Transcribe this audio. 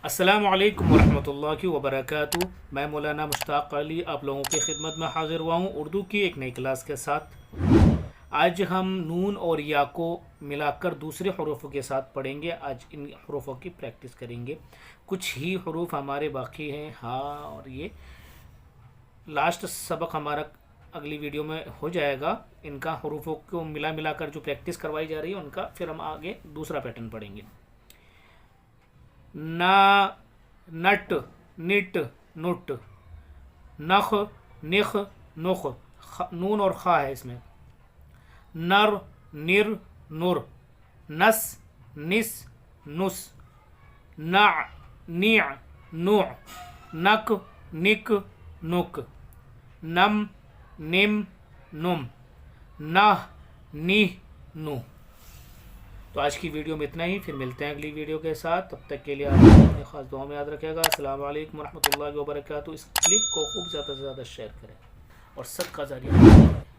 अस्सलामु अलैकुम वरहमतुल्लाहि वबरकातुहू। मैं मौलाना मुश्ताक अली आप लोगों की खिदमत में हाजिर हुआ हूँ उर्दू की एक नई क्लास के साथ। आज हम नून और या को मिलाकर दूसरे हरूफों के साथ पढ़ेंगे। आज इन हरूफों की प्रैक्टिस करेंगे। कुछ ही हरूफ हमारे बाकी हैं, हाँ, और ये लास्ट सबक हमारा अगली वीडियो में हो जाएगा। इनका हरूफों को मिला मिलाकर जो प्रैक्टिस करवाई जा रही है उनका फिर हम आगे दूसरा पैटर्न पढ़ेंगे। ना, नट, निट, नुट, नख, निख, नुख, नून और खा है इसमें। नर, निर, नुर, नस, निस, नुस, ना, निअ, नुअ, नक, निक, नुक, नम, निम, नुम, नाह, नीह, नु। तो आज की वीडियो में इतना ही, फिर मिलते हैं अगली वीडियो के साथ। तब तक के लिए आप अपने खास दुआ में याद रखिएगा। अस्सलाम वालेकुम वरहमतुल्लाहि वबरकातुहू। इस क्लिप को खूब ज़्यादा से ज़्यादा शेयर करें और सदका जारिया करें।